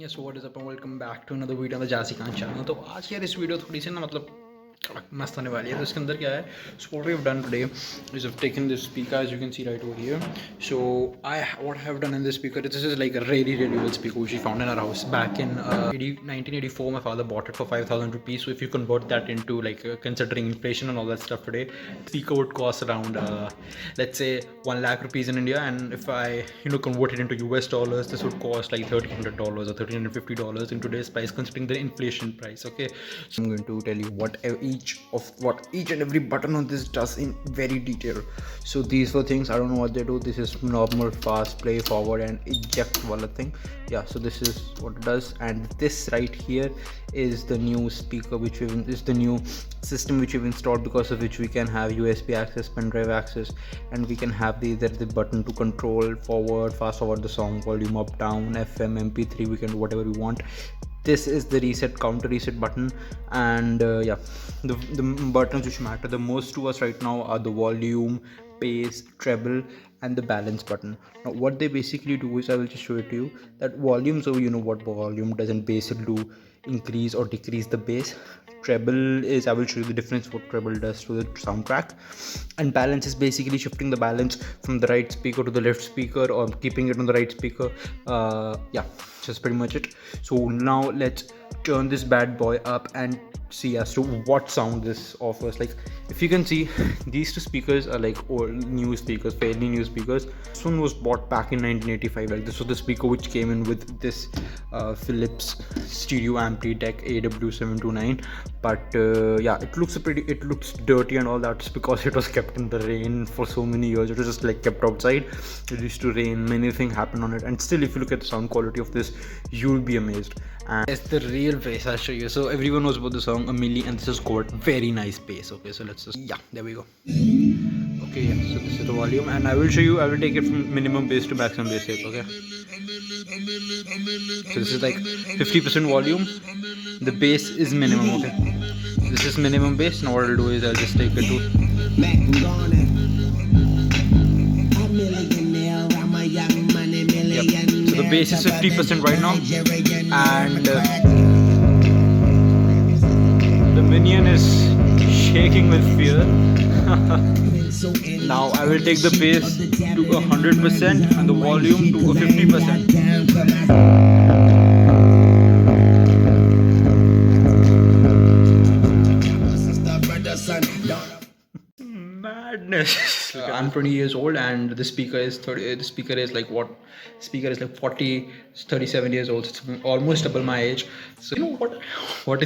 Yes, so what is up and welcome back to another video on the Jazzy Khan channel. तो आज की यार इस video थोड़ी सी ना मतलब मस्त होने वाली है. तो इसके अंदर क्या है, so what we have done today is I've taken this speaker as you can see right over here. So what I have done in this speaker, this is like a really old speaker which we found in our house back in 1984. My father bought it for 5,000 rupees. So if you convert that into like considering inflation and all that stuff today, speaker would cost around let's say 1 lakh rupees in India, and if I convert it into US dollars, this would cost like $1,300 or $1,350 in today's price considering the inflation price. Okay, so I'm going to tell you what each and every button on this does in very detail. So these were things I don't know what they do. This is normal, fast, play, forward and eject wala thing. Yeah, so this is what it does, and this right here is the new speaker is the new system which we've installed, because of which we can have USB access, pen drive access, and we can have either the button to control forward, fast forward the song volume, up, down, FM, MP3. We can do whatever we want. This is the counter reset button, and yeah, the buttons which matter the most to us right now are the volume, bass, treble and the balance button. Now what they basically do is, I will just show it to you, that volume, so you know what volume does, and bass will do increase or decrease the bass. Treble is, I will show you the difference what treble does to the soundtrack, and balance is basically shifting the balance from the right speaker to the left speaker or keeping it on the right speaker. Yeah, that's pretty much it. So now let's turn this bad boy up and see as to what sound this offers. Like if you can see, these two speakers are like old new speakers, fairly new speakers. This one was bought back in 1985. Like this was the speaker which came in with this Philips stereo ampli deck AW729. But yeah, it looks dirty and all that, just because it was kept in the rain for so many years. It was just like kept outside. It used to rain, many things happened on it, and still if you look at the sound quality of this, you'll be amazed. And it's the real bass, I'll show you. So everyone knows about the song A Milli, and this has got very nice bass. Okay, so let's just, yeah, there we go. Okay, yeah, so this is the volume, and I will show you, I will take it from minimum bass to maximum bass here. Okay, so this is like 50% volume, the bass is minimum. Okay, this is minimum bass. Now what I'll do is I'll just take it to, yep. So the bass is 50% right now, and the minion is shaking with fear. Now I will take the bass to 100% and the volume to 50%. Madness. I'm 20 years old, and the speaker is 30. The speaker is like 37 years old. It's almost double my age. So you know what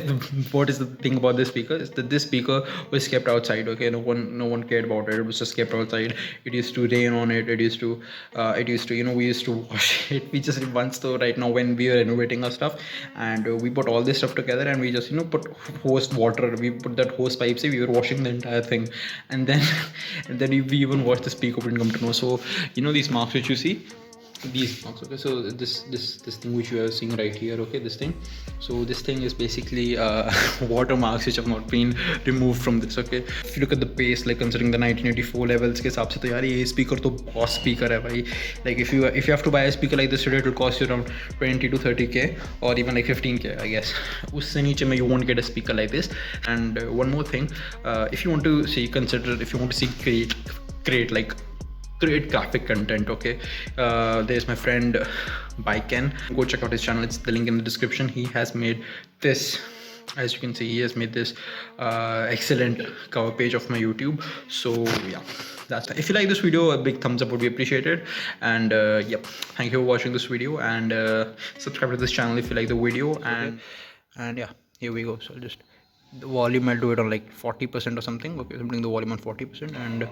is the thing about this speaker is that this speaker was kept outside. Okay, no one cared about it. It was just kept outside. It used to rain on it. It used to we used to wash it. We just once though right now when we were renovating our stuff, and we put all this stuff together, and we just put hose water. We put that hose pipes. We were washing the entire thing, and then we even watched the speaker didn't come to know. So these marks which you see, these marks, okay, so this thing which you are seeing right here, okay, this thing, so this thing is basically watermarks which have not been removed from this. Okay, if you look at the bass, like considering the 1984 levels के हिसाब से तो यार ये speaker तो boss speaker है भाई. Like if you have to buy a speaker like this today, it will cost you around 20 to 30k or even like 15k, I guess. उससे नीचे में you won't get a speaker like this. And one more thing, if you want to see create graphic content, okay, there's my friend Baiken. Go check out his channel, it's the link in the description. He has made this, as you can see, he has made this excellent cover page of my YouTube. So yeah, that's it. If you like this video, a big thumbs up would be appreciated, and yep, thank you for watching this video, and subscribe to this channel if you like the video. And yeah, here we go. So I'll just, the volume I'll do it on like 40% or something. Okay, I'm putting the volume on 40%, and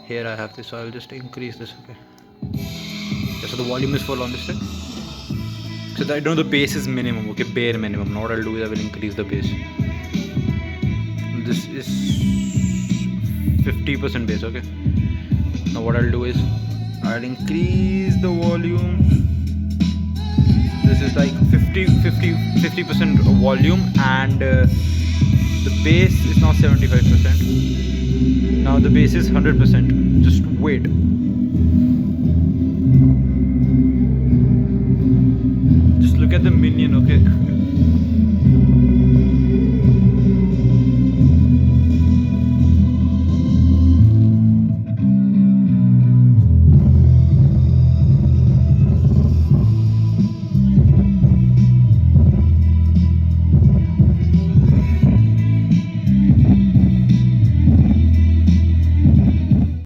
here I have this, so I'll just increase this. Okay, yeah, so the volume is full on this thing, so that the bass is minimum, okay, bare minimum. Now what I'll do is I will increase the bass. This is 50% bass. Okay, now what I'll do is I'll increase the volume. This is like 50% volume, and the bass is now 75%. Now the bass is 100%. Just wait. Just look at the minion, okay?